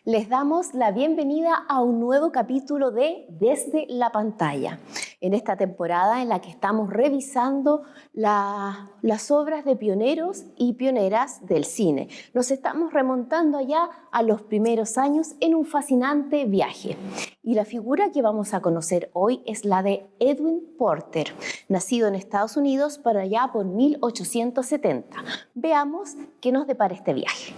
Les damos la bienvenida a un nuevo capítulo de Desde la Pantalla, en esta temporada en la que estamos revisando las obras de pioneros y pioneras del cine. Nos estamos remontando allá a los primeros años en un fascinante viaje. Y la figura que vamos a conocer hoy es la de Edwin Porter, nacido en Estados Unidos por allá por 1870. Veamos qué nos depara este viaje.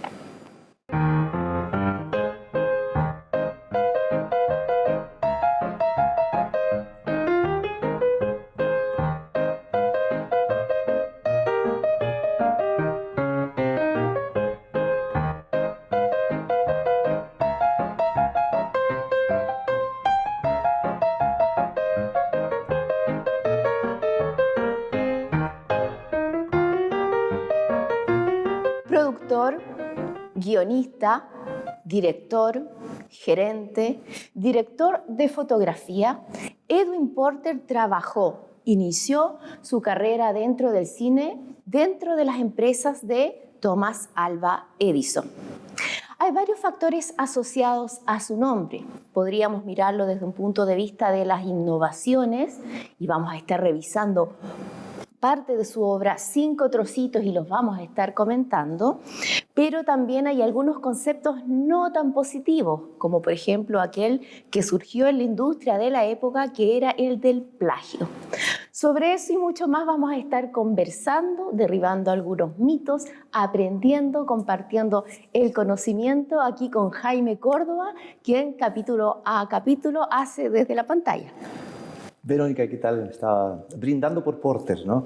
Productor, guionista, director, gerente, director de fotografía, Edwin Porter inició su carrera dentro del cine, dentro de las empresas de Thomas Alva Edison. Hay varios factores asociados a su nombre. Podríamos mirarlo desde un punto de vista de las innovaciones y vamos a estar revisando parte de su obra, 5 trocitos, y los vamos a estar comentando, pero también hay algunos conceptos no tan positivos, como por ejemplo aquel que surgió en la industria de la época, que era el del plagio. Sobre eso y mucho más vamos a estar conversando, derribando algunos mitos, aprendiendo, compartiendo el conocimiento aquí con Jaime Córdoba, quien capítulo a capítulo hace Desde la Pantalla. Verónica, ¿qué tal? Estaba brindando por Porter, ¿no?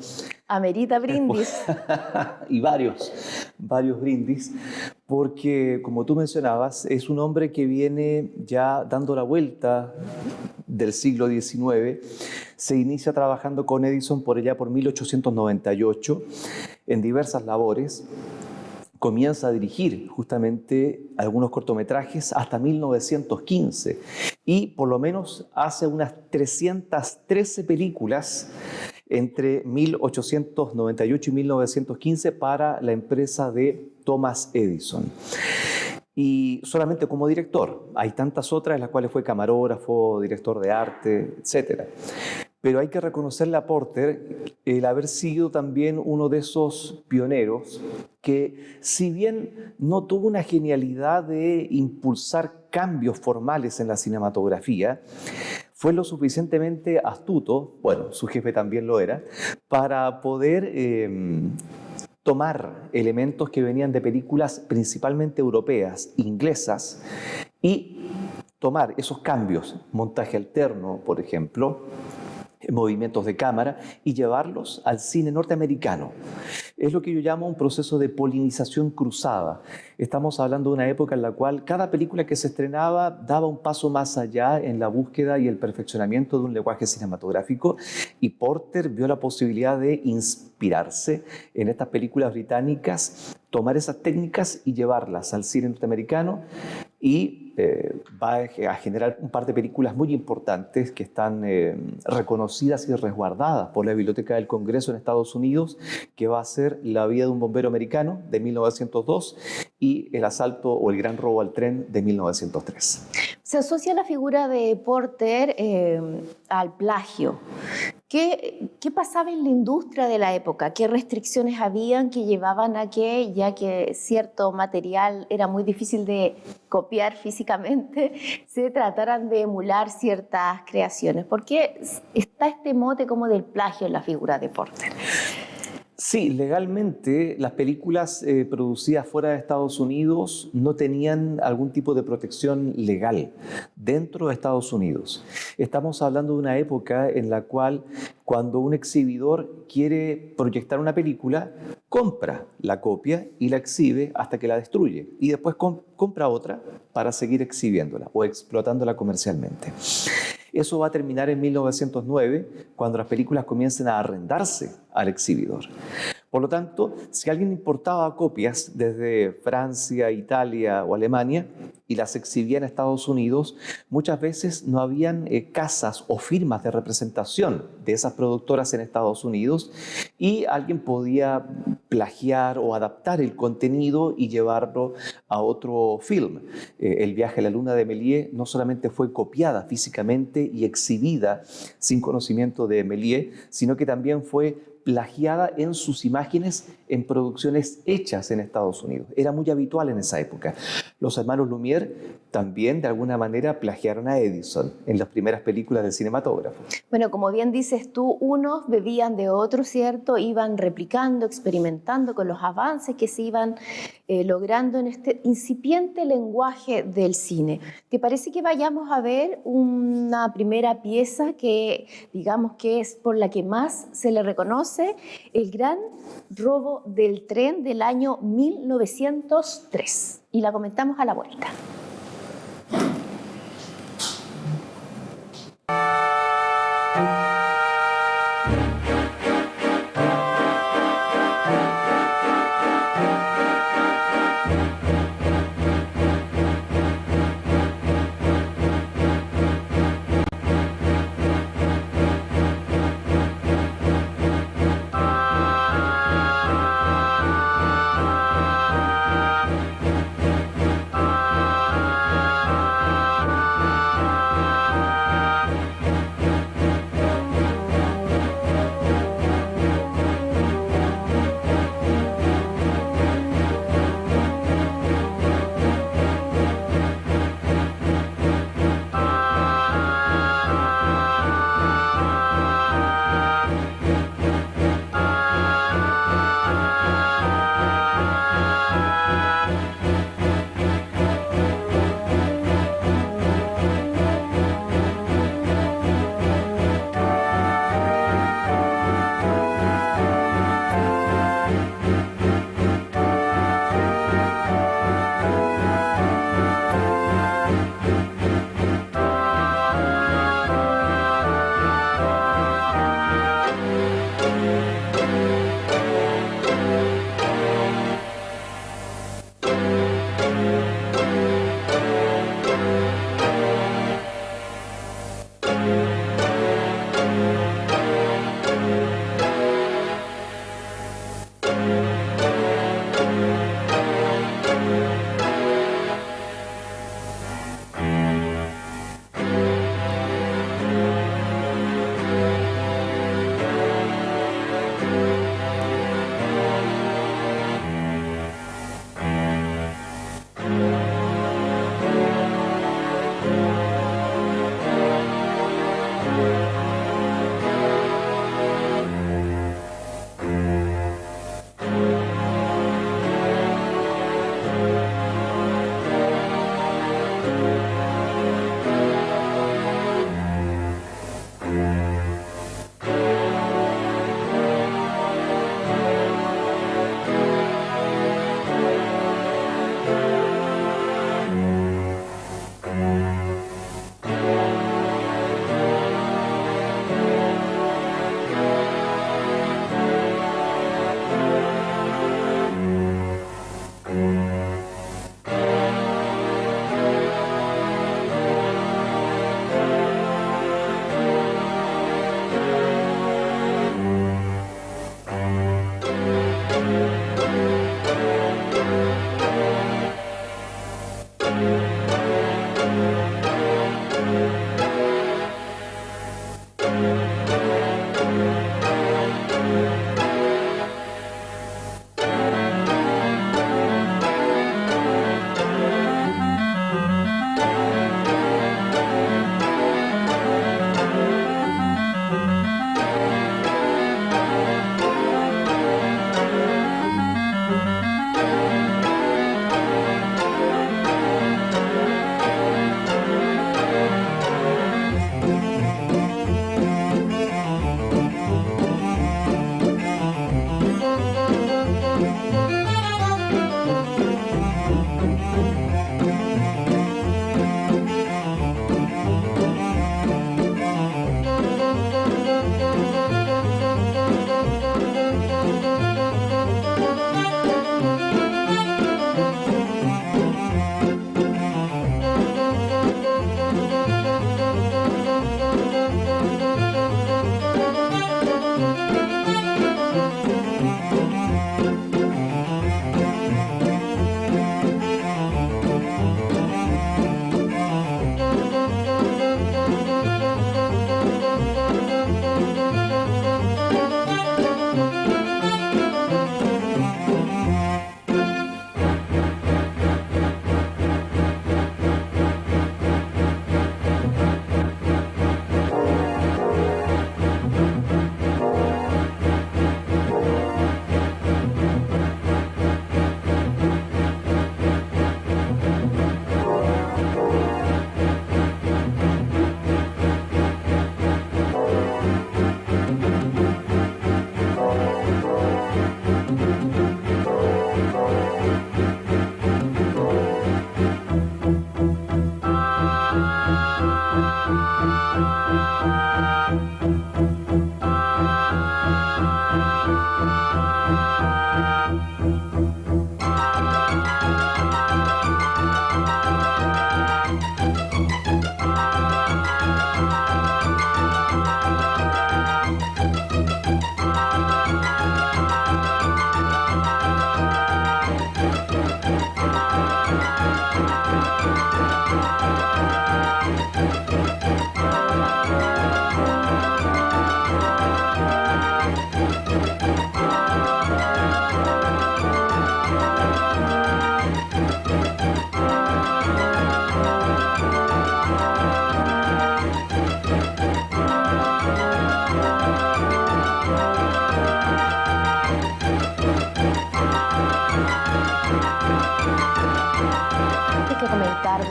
Amerita brindis. Y varios brindis, porque como tú mencionabas, es un hombre que viene ya dando la vuelta del siglo XIX. Se inicia trabajando con Edison por allá por 1898 en diversas labores. Comienza a dirigir justamente algunos cortometrajes hasta 1915 y por lo menos hace unas 313 películas entre 1898 y 1915 para la empresa de Thomas Edison. Y solamente como director. Hay tantas otras en las cuales fue camarógrafo, director de arte, etc. Pero hay que reconocerle a Porter el haber sido también uno de esos pioneros que, si bien no tuvo una genialidad de impulsar cambios formales en la cinematografía, fue lo suficientemente astuto, bueno, su jefe también lo era, para poder tomar elementos que venían de películas principalmente europeas, inglesas, y tomar esos cambios, montaje alterno, por ejemplo, movimientos de cámara, y llevarlos al cine norteamericano. Es lo que yo llamo un proceso de polinización cruzada. Estamos hablando de una época en la cual cada película que se estrenaba daba un paso más allá en la búsqueda y el perfeccionamiento de un lenguaje cinematográfico, y Porter vio la posibilidad de inspirarse en estas películas británicas, tomar esas técnicas y llevarlas al cine norteamericano, y va a generar un par de películas muy importantes que están reconocidas y resguardadas por la Biblioteca del Congreso en Estados Unidos, que va a ser La vida de un bombero americano de 1902 y El asalto o el gran robo al tren de 1903. Se asocia la figura de Porter al plagio. ¿Qué pasaba en la industria de la época? ¿Qué restricciones habían que llevaban a que, ya que cierto material era muy difícil de copiar físicamente, se trataran de emular ciertas creaciones? ¿Por qué está este mote como del plagio en la figura de Porter? Sí, legalmente las películas producidas fuera de Estados Unidos no tenían algún tipo de protección legal dentro de Estados Unidos. Estamos hablando de una época en la cual, cuando un exhibidor quiere proyectar una película, compra la copia y la exhibe hasta que la destruye, y después compra otra para seguir exhibiéndola o explotándola comercialmente. Eso va a terminar en 1909, cuando las películas comiencen a arrendarse al exhibidor. Por lo tanto, si alguien importaba copias desde Francia, Italia o Alemania y las exhibía en Estados Unidos, muchas veces no habían casas o firmas de representación de esas productoras en Estados Unidos y alguien podía plagiar o adaptar el contenido y llevarlo a otro film. El viaje a la luna de Méliès no solamente fue copiada físicamente y exhibida sin conocimiento de Méliès, sino que también fue plagiada en sus imágenes en producciones hechas en Estados Unidos. Era muy habitual en esa época. Los hermanos Lumière también de alguna manera plagiaron a Edison en las primeras películas del cinematógrafo. Bueno, como bien dices tú, unos bebían de otros, ¿cierto? Iban replicando, experimentando con los avances que se iban logrando en este incipiente lenguaje del cine. ¿Te parece que vayamos a ver una primera pieza que digamos que es por la que más se le reconoce, el gran robo del tren del año 1903? Y la comentamos a la vuelta.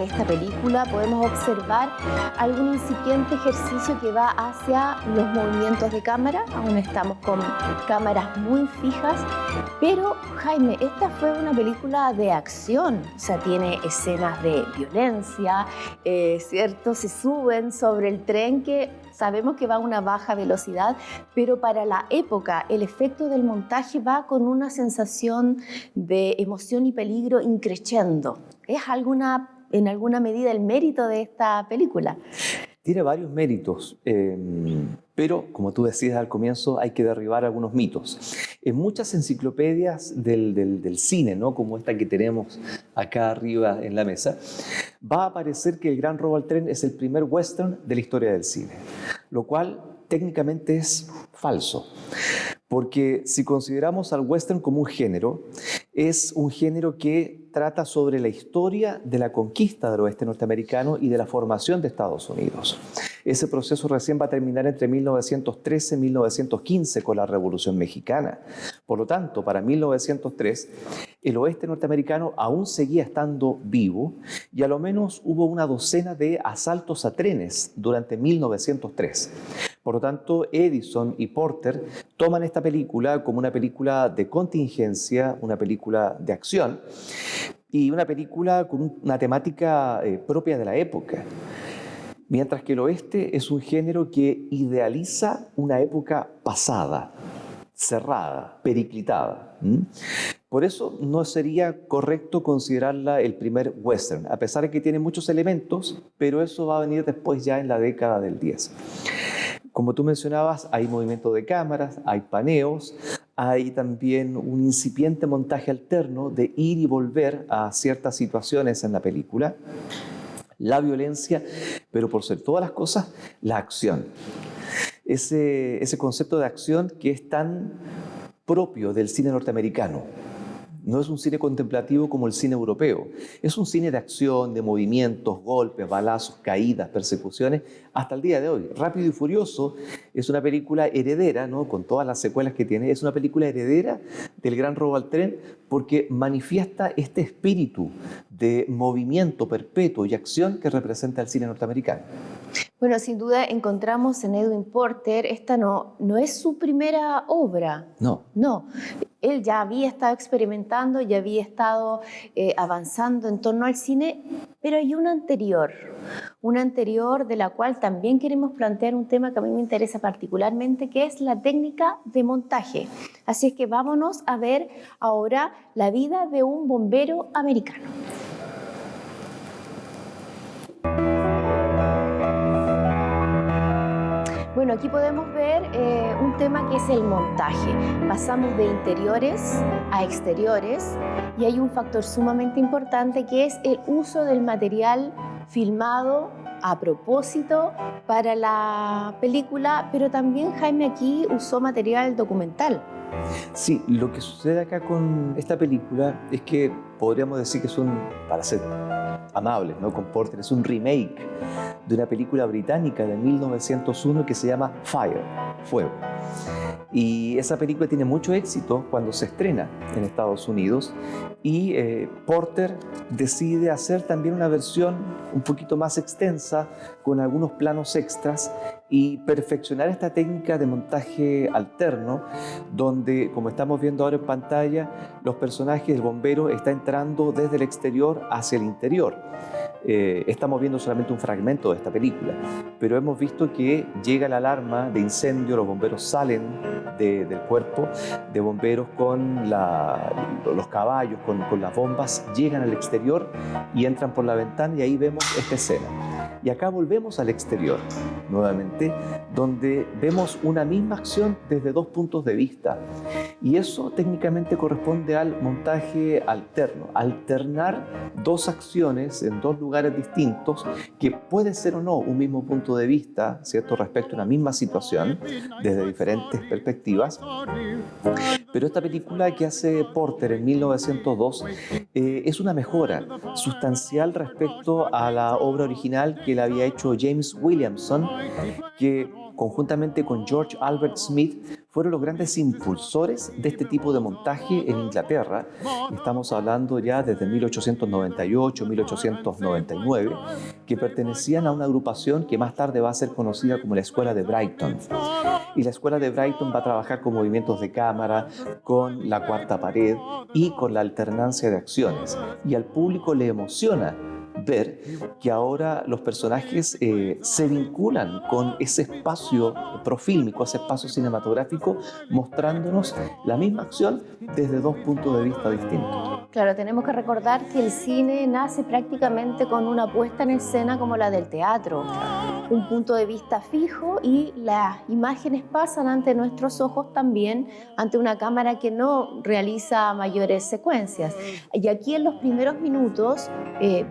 de esta película podemos observar algún incipiente ejercicio que va hacia los movimientos de cámara. Aún estamos con cámaras muy fijas, pero Jaime, esta fue una película de acción, o sea, tiene escenas de violencia, ¿cierto? Se suben sobre el tren que sabemos que va a una baja velocidad, pero para la época el efecto del montaje va con una sensación de emoción y peligro increciendo. ¿Es en alguna medida el mérito de esta película? Tiene varios méritos, pero como tú decías al comienzo, hay que derribar algunos mitos. En muchas enciclopedias del cine, ¿no?, como esta que tenemos acá arriba en la mesa, va a aparecer que El Gran Robo al Tren es el primer western de la historia del cine, lo cual técnicamente es falso. Porque si consideramos al western como un género, es un género que trata sobre la historia de la conquista del oeste norteamericano y de la formación de Estados Unidos. Ese proceso recién va a terminar entre 1913 y 1915 con la Revolución Mexicana. Por lo tanto, para 1903, el oeste norteamericano aún seguía estando vivo y a lo menos hubo una docena de asaltos a trenes durante 1903. Por lo tanto, Edison y Porter toman esta película como una película de contingencia, una película de acción y una película con una temática propia de la época. Mientras que el oeste es un género que idealiza una época pasada, cerrada, periclitada. Por eso no sería correcto considerarla el primer western, a pesar de que tiene muchos elementos, pero eso va a venir después ya en la década del 10. Como tú mencionabas, hay movimiento de cámaras, hay paneos, hay también un incipiente montaje alterno de ir y volver a ciertas situaciones en la película, la violencia, pero por ser todas las cosas, la acción. Ese concepto de acción que es tan propio del cine norteamericano. No es un cine contemplativo como el cine europeo. Es un cine de acción, de movimientos, golpes, balazos, caídas, persecuciones, hasta el día de hoy. Rápido y Furioso es una película heredera, ¿no?, con todas las secuelas que tiene. Es una película heredera del Gran Robo al Tren porque manifiesta este espíritu de movimiento perpetuo y acción que representa el cine norteamericano. Bueno, sin duda encontramos en Edwin Porter, esta no es su primera obra. No. Él ya había estado experimentando, ya había estado avanzando en torno al cine, pero hay una anterior de la cual también queremos plantear un tema que a mí me interesa particularmente, que es la técnica de montaje. Así es que vámonos a ver ahora la vida de un bombero americano. Bueno, aquí podemos ver un tema que es el montaje. Pasamos de interiores a exteriores y hay un factor sumamente importante que es el uso del material filmado a propósito para la película, pero también Jaime aquí usó material documental. Sí, lo que sucede acá con esta película es que podríamos decir que es para ser amables, ¿no?, con Porter, es un remake de una película británica de 1901 que se llama Fire, Fuego. Y esa película tiene mucho éxito cuando se estrena en Estados Unidos y Porter decide hacer también una versión un poquito más extensa con algunos planos extras y perfeccionar esta técnica de montaje alterno donde, como estamos viendo ahora en pantalla, los personajes del bombero están entrando desde el exterior hacia el interior. Estamos viendo solamente un fragmento de esta película, pero hemos visto que llega la alarma de incendio, los bomberos salen del cuerpo de bomberos con los caballos, con las bombas, llegan al exterior y entran por la ventana y ahí vemos esta escena. Y acá volvemos al exterior, nuevamente, donde vemos una misma acción desde dos puntos de vista. Y eso técnicamente corresponde al montaje alterno, alternar dos acciones en dos lugares distintos que puede ser o no un mismo punto de vista, ¿cierto?, respecto a una misma situación, desde diferentes perspectivas. Pero esta película que hace Porter en 1902 es una mejora sustancial respecto a la obra original que le había hecho James Williamson, que conjuntamente con George Albert Smith, fueron los grandes impulsores de este tipo de montaje en Inglaterra. Estamos hablando ya desde 1898, 1899, que pertenecían a una agrupación que más tarde va a ser conocida como la Escuela de Brighton. Y la Escuela de Brighton va a trabajar con movimientos de cámara, con la cuarta pared y con la alternancia de acciones. Y al público le emociona ver que ahora los personajes se vinculan con ese espacio profílmico, ese espacio cinematográfico, mostrándonos la misma acción desde dos puntos de vista distintos. Claro, tenemos que recordar que el cine nace prácticamente con una puesta en escena como la del teatro. Un punto de vista fijo y las imágenes pasan ante nuestros ojos también ante una cámara que no realiza mayores secuencias. Y aquí en los primeros minutos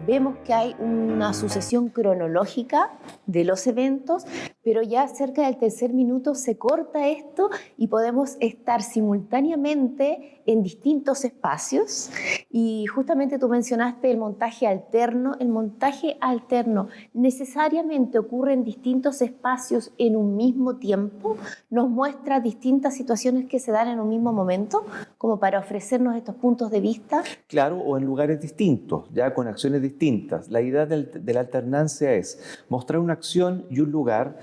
vemos que hay una sucesión cronológica de los eventos, pero ya cerca del tercer minuto se corta esto y podemos estar simultáneamente en distintos espacios. Y justamente tú mencionaste el montaje alterno. El montaje alterno necesariamente ocurre en distintos espacios en un mismo tiempo, nos muestra distintas situaciones que se dan en un mismo momento, como para ofrecernos estos puntos de vista. Claro, o en lugares distintos, ya con acciones distintas. La idea de la alternancia es mostrar una acción y un lugar,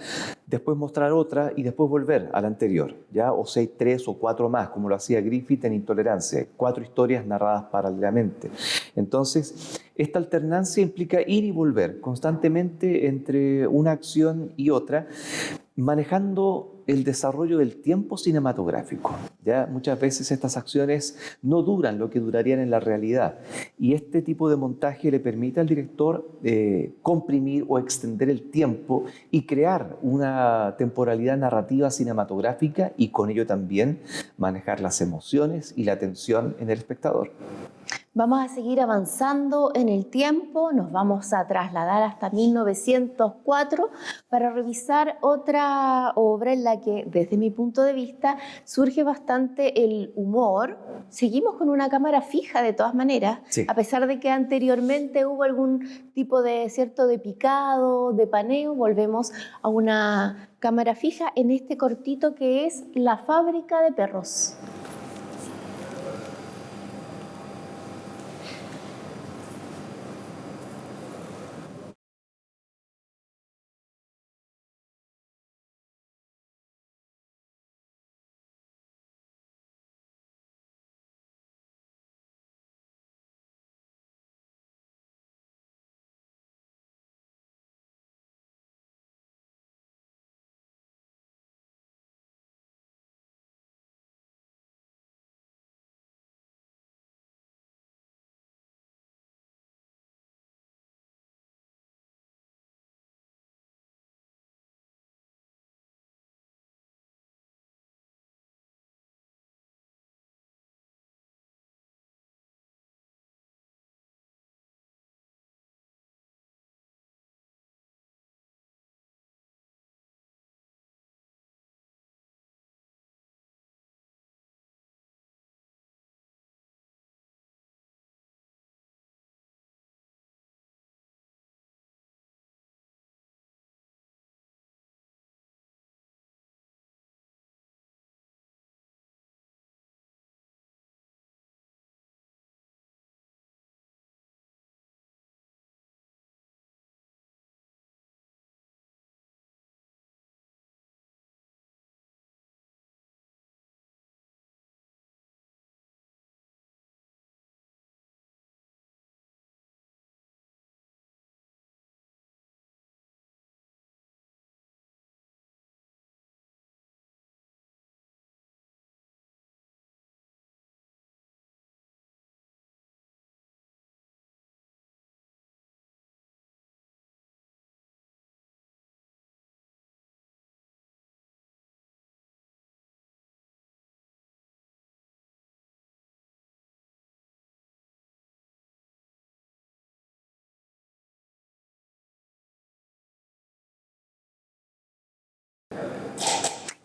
después mostrar otra y después volver a la anterior, ¿ya? O sea, 3 o 4 más, como lo hacía Griffith en Intolerancia, 4 historias narradas paralelamente. Entonces, esta alternancia implica ir y volver constantemente entre una acción y otra, manejando el desarrollo del tiempo cinematográfico. ¿Ya? Muchas veces estas acciones no duran lo que durarían en la realidad, y este tipo de montaje le permite al director comprimir o extender el tiempo y crear una temporalidad narrativa cinematográfica, y con ello también manejar las emociones y la atención en el espectador. Vamos a seguir avanzando en el tiempo, nos vamos a trasladar hasta 1904 para revisar otra obra en la que, desde mi punto de vista, surge bastante el humor. Seguimos con una cámara fija de todas maneras, sí, a pesar de que anteriormente hubo algún tipo de picado, de paneo, volvemos a una cámara fija en este cortito que es La fábrica de perros.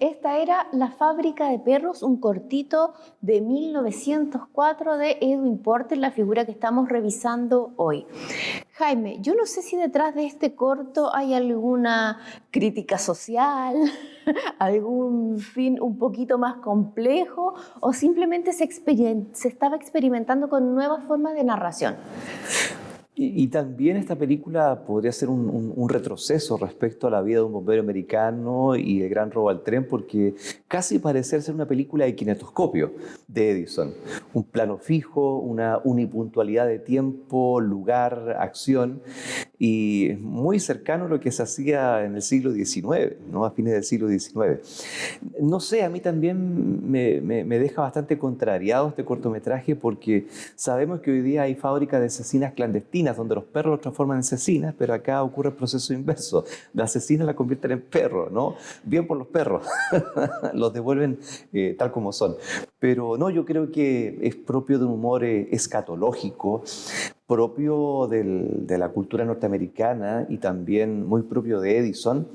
Esta era La fábrica de perros, un cortito de 1904 de Edwin Porter, la figura que estamos revisando hoy. Jaime, yo no sé si detrás de este corto hay alguna crítica social, algún fin un poquito más complejo o simplemente se estaba experimentando con nuevas formas de narración. Y también esta película podría ser un retroceso respecto a la vida de un bombero americano y el gran robo al tren, porque casi parece ser una película de kinetoscopio de Edison. Un plano fijo, una unipuntualidad de tiempo, lugar, acción, y muy cercano a lo que se hacía en el siglo XIX, ¿no? A fines del siglo XIX. No sé, a mí también me deja bastante contrariado este cortometraje porque sabemos que hoy día hay fábricas de cecinas clandestinas donde los perros los transforman en cecinas, pero acá ocurre el proceso inverso. Las cecinas las convierten en perros, ¿no? Bien por los perros, los devuelven tal como son. Pero no, yo creo que es propio de un humor escatológico, propio de la cultura norteamericana y también muy propio de Edison,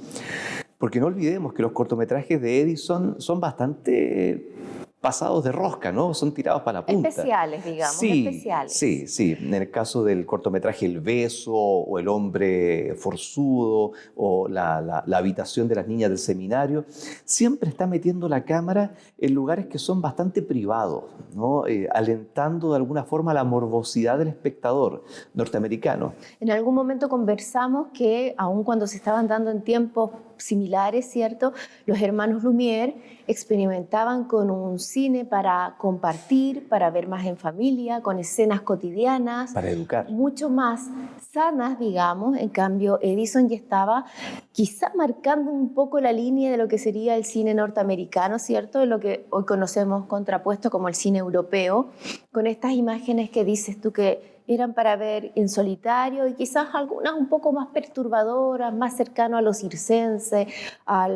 porque no olvidemos que los cortometrajes de Edison son bastante pasados de rosca, ¿no? Son tirados para la punta. Especiales, digamos, Sí, especiales. sí, sí. En el caso del cortometraje El beso, o El hombre forzudo, o la habitación de las niñas del seminario, siempre está metiendo la cámara en lugares que son bastante privados, ¿no? Alentando de alguna forma la morbosidad del espectador norteamericano. En algún momento conversamos que, aun cuando se estaban dando en tiempos similares, ¿cierto?, los hermanos Lumière experimentaban con un cine para compartir, para ver más en familia, con escenas cotidianas. Para educar. Mucho más sanas, digamos. En cambio, Edison ya estaba quizá marcando un poco la línea de lo que sería el cine norteamericano, ¿cierto?, de lo que hoy conocemos contrapuesto como el cine europeo, con estas imágenes que dices tú que eran para ver en solitario y quizás algunas un poco más perturbadoras, más cercano a lo circense, a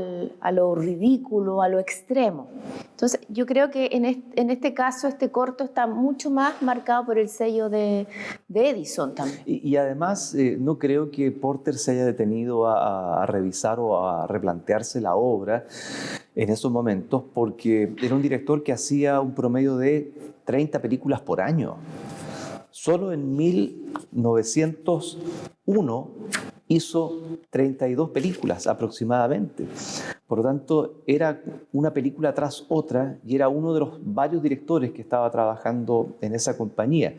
lo ridículo, a lo extremo. Entonces, yo creo que en este caso este corto está mucho más marcado por el sello de Edison también. Y además, no creo que Porter se haya detenido a revisar o a replantearse la obra en esos momentos, porque era un director que hacía un promedio de 30 películas por año. Solo en 1901 hizo 32 películas aproximadamente. Por lo tanto, era una película tras otra y era uno de los varios directores que estaba trabajando en esa compañía.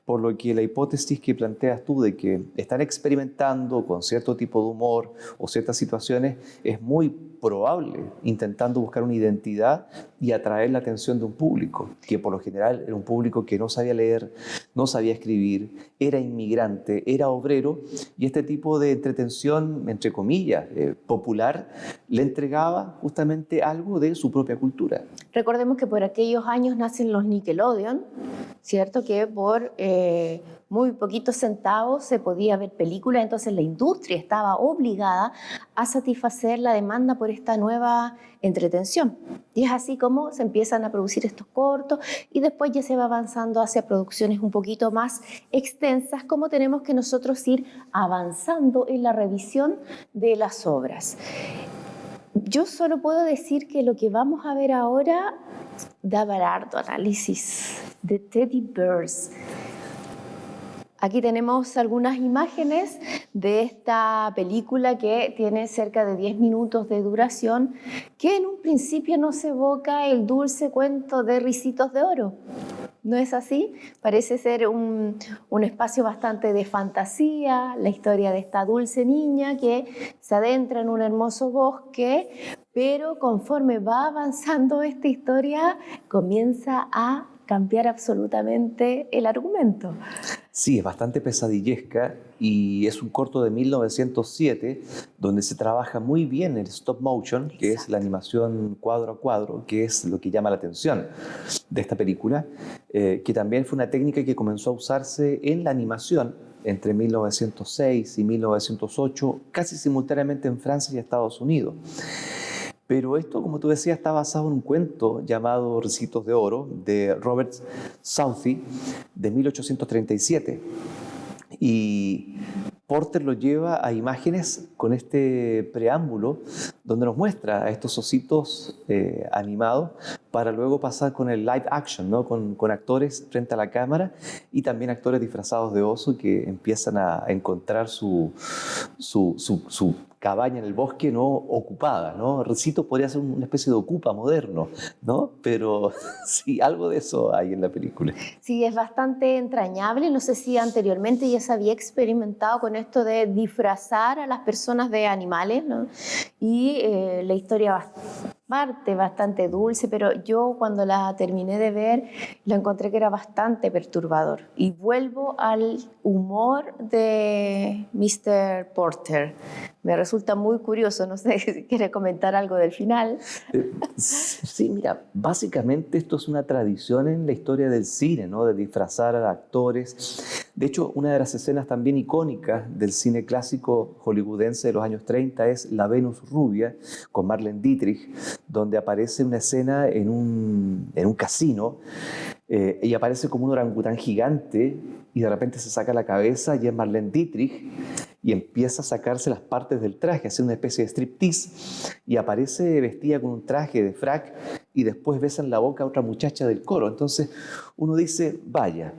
Por lo que la hipótesis que planteas tú de que están experimentando con cierto tipo de humor o ciertas situaciones es muy probable, intentando buscar una identidad y atraer la atención de un público, que por lo general era un público que no sabía leer, no sabía escribir, era inmigrante, era obrero, y este tipo de entretención, entre comillas, popular, le entregaba justamente algo de su propia cultura. Recordemos que por aquellos años nacen los Nickelodeon, ¿cierto? Que por muy poquitos centavos se podía ver películas, entonces la industria estaba obligada a satisfacer la demanda por esta nueva entretención. Y es así como se empiezan a producir estos cortos y después ya se va avanzando hacia producciones un poquito más extensas, como tenemos que nosotros ir avanzando en la revisión de las obras. Yo solo puedo decir que lo que vamos a ver ahora da para harto análisis de Teddy Bears. Aquí tenemos algunas imágenes de esta película que tiene cerca de 10 minutos de duración, que en un principio nos evoca el dulce cuento de Ricitos de Oro. ¿No es así? Parece ser un espacio bastante de fantasía, la historia de esta dulce niña que se adentra en un hermoso bosque, pero conforme va avanzando esta historia, comienza a cambiar absolutamente el argumento. Sí, es bastante pesadillesca y es un corto de 1907 donde se trabaja muy bien el stop motion, que es la animación cuadro a cuadro, que es lo que llama la atención de esta película, que también fue una técnica que comenzó a usarse en la animación entre 1906 y 1908, casi simultáneamente en Francia y Estados Unidos. Pero esto, como tú decías, está basado en un cuento llamado Ricitos de Oro, de Robert Southey, de 1837. Y Porter lo lleva a imágenes con este preámbulo, donde nos muestra a estos ositos animados para luego pasar con el live action, ¿no? Con actores frente a la cámara y también actores disfrazados de oso que empiezan a encontrar su cabaña en el bosque, ¿no? Ocupada, ¿no? Recito podría ser una especie de ocupa moderno, ¿no? Pero sí, algo de eso hay en la película. Sí, es bastante entrañable. No sé si anteriormente ya se había experimentado con esto de disfrazar a las personas de animales, ¿no? Y la historia parte bastante dulce, pero yo cuando la terminé de ver la encontré que era bastante perturbador. Y vuelvo al humor de Mr. Porter. Me resulta muy curioso, no sé si quiere comentar algo del final. Sí, mira, básicamente esto es una tradición en la historia del cine, ¿no? De disfrazar a actores. De hecho, una de las escenas también icónicas del cine clásico hollywoodense de los años 30 es La Venus Rubia, con Marlene Dietrich, donde aparece una escena en un casino y aparece como un orangután gigante y de repente se saca la cabeza y es Marlene Dietrich y empieza a sacarse las partes del traje, hacer una especie de striptease y aparece vestida con un traje de frac y después besa en la boca a otra muchacha del coro. Entonces uno dice, vaya,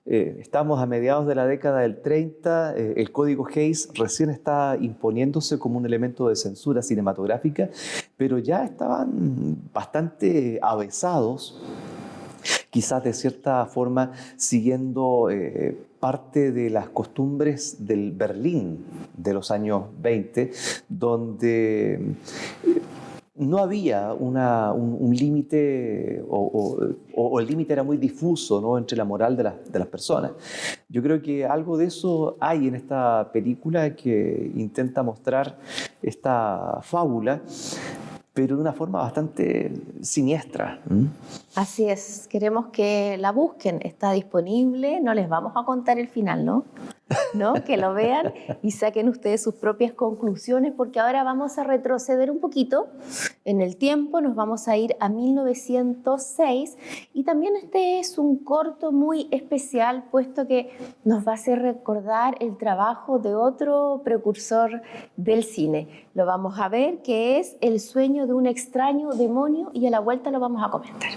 estamos a mediados de la década del 30, el código Hays recién está imponiéndose como un elemento de censura cinematográfica, pero ya estaban bastante avesados, quizás de cierta forma siguiendo parte de las costumbres del Berlín de los años 20, donde no había un límite o el límite era muy difuso, ¿no? Entre la moral de las personas. Yo creo que algo de eso hay en esta película que intenta mostrar esta fábula, pero de una forma bastante siniestra. ¿Mm? Así es, queremos que la busquen, está disponible, no les vamos a contar el final, ¿no? ¿No? Que lo vean y saquen ustedes sus propias conclusiones, porque ahora vamos a retroceder un poquito en el tiempo, nos vamos a ir a 1906 y también este es un corto muy especial, puesto que nos va a hacer recordar el trabajo de otro precursor del cine. Lo vamos a ver, que es El sueño de un extraño demonio, y a la vuelta lo vamos a comentar.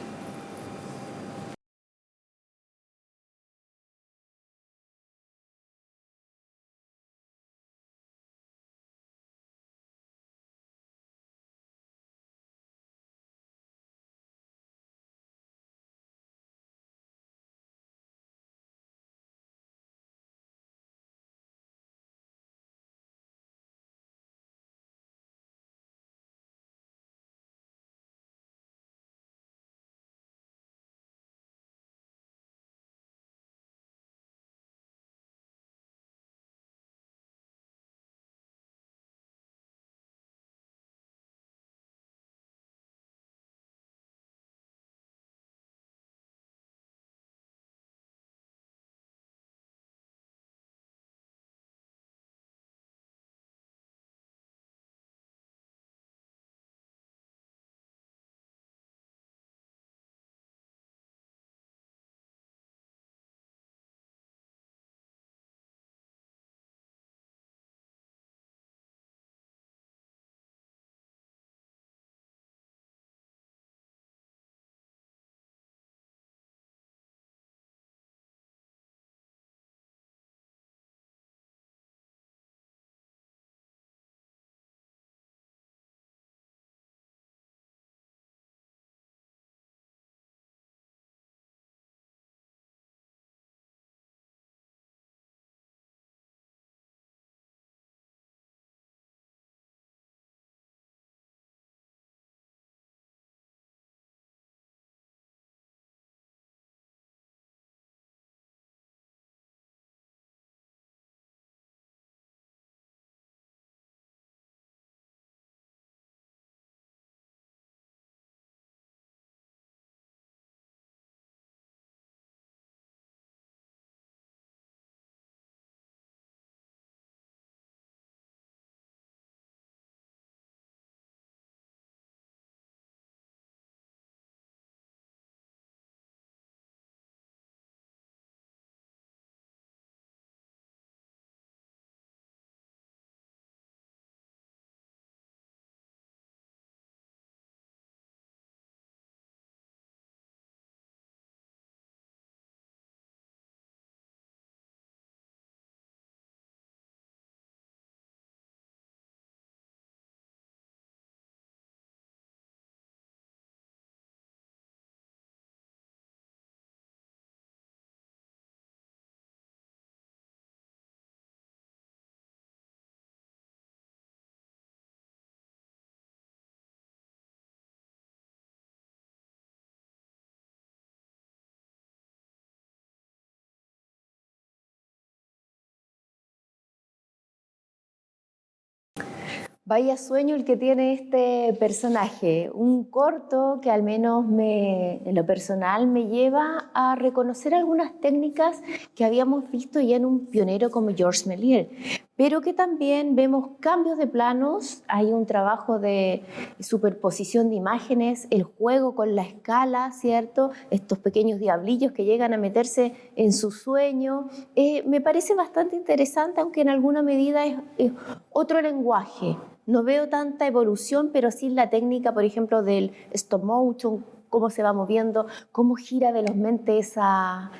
Vaya sueño el que tiene este personaje, un corto que al menos en lo personal me lleva a reconocer algunas técnicas que habíamos visto ya en un pionero como Georges Méliès, pero que también vemos cambios de planos, hay un trabajo de superposición de imágenes, el juego con la escala, ¿cierto? Estos pequeños diablillos que llegan a meterse en su sueño. Me parece bastante interesante, aunque en alguna medida es otro lenguaje. No veo tanta evolución, pero sí la técnica, por ejemplo, del stop motion, cómo se va moviendo, cómo gira velozmente esa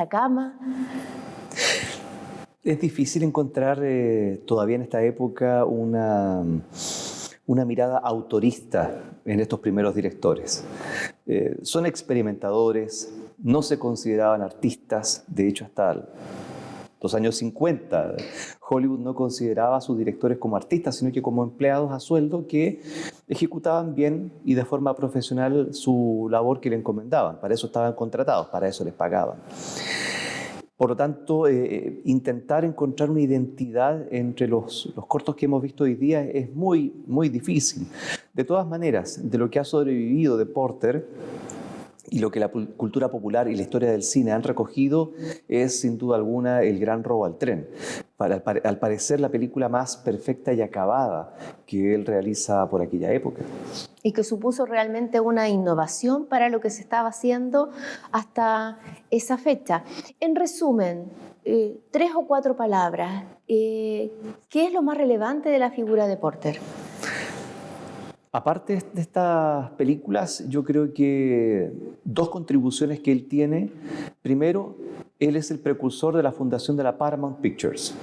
cama. Es difícil encontrar todavía en esta época una mirada autorista en estos primeros directores. Son experimentadores, no se consideraban artistas, de hecho hasta los años 50 Hollywood no consideraba a sus directores como artistas, sino que como empleados a sueldo que ejecutaban bien y de forma profesional su labor que le encomendaban. Para eso estaban contratados, para eso les pagaban. Por lo tanto, intentar encontrar una identidad entre los cortos que hemos visto hoy día es muy, muy difícil. De todas maneras, de lo que ha sobrevivido de Porter y lo que la cultura popular y la historia del cine han recogido es, sin duda alguna, El gran robo al tren. Al parecer, la película más perfecta y acabada que él realiza por aquella época. Y que supuso realmente una innovación para lo que se estaba haciendo hasta esa fecha. En resumen, 3 o 4 palabras, ¿qué es lo más relevante de la figura de Porter? Aparte de estas películas, yo creo que 2 contribuciones que él tiene. Primero, él es el precursor de la fundación de la Paramount Pictures.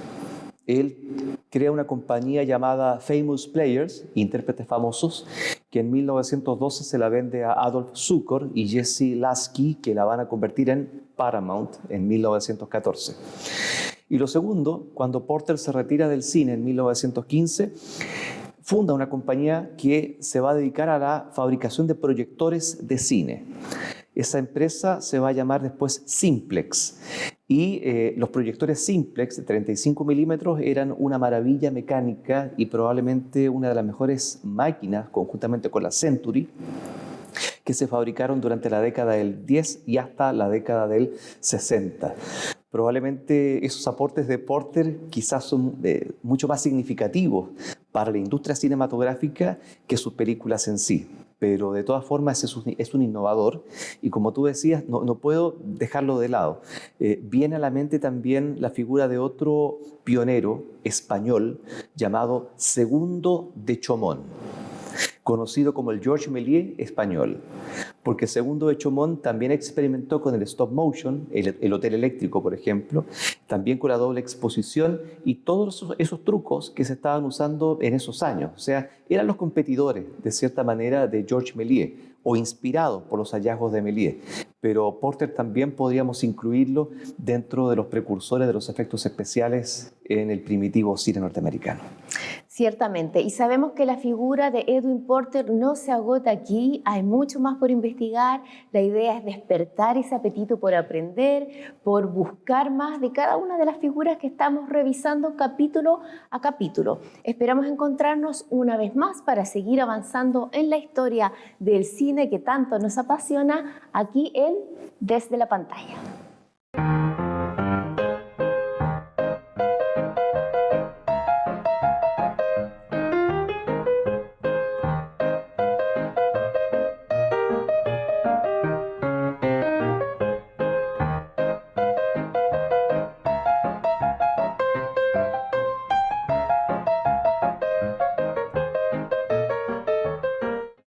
Él crea una compañía llamada Famous Players, intérpretes famosos, que en 1912 se la vende a Adolf Zukor y Jesse Lasky, que la van a convertir en Paramount en 1914. Y lo segundo, cuando Porter se retira del cine en 1915, funda una compañía que se va a dedicar a la fabricación de proyectores de cine. Esa empresa se va a llamar después Simplex. Y los proyectores Simplex de 35 milímetros eran una maravilla mecánica y probablemente una de las mejores máquinas, conjuntamente con la Century, que se fabricaron durante la década del 10 y hasta la década del 60. Probablemente esos aportes de Porter quizás son mucho más significativos para la industria cinematográfica que sus películas en sí. Pero de todas formas es un innovador y como tú decías, no puedo dejarlo de lado. Viene a la mente también la figura de otro pionero español llamado Segundo de Chomón, conocido como el Georges Méliès español, porque Segundo de Chomón también experimentó con el stop motion, el hotel eléctrico, por ejemplo, también con la doble exposición y todos esos trucos que se estaban usando en esos años. O sea, eran los competidores, de cierta manera, de Georges Méliès, o inspirados por los hallazgos de Méliès. Pero Porter también podríamos incluirlo dentro de los precursores de los efectos especiales en el primitivo cine norteamericano. Ciertamente, y sabemos que la figura de Edwin Porter no se agota aquí, hay mucho más por investigar. La idea es despertar ese apetito por aprender, por buscar más de cada una de las figuras que estamos revisando capítulo a capítulo. Esperamos encontrarnos una vez más para seguir avanzando en la historia del cine que tanto nos apasiona aquí en Desde la Pantalla.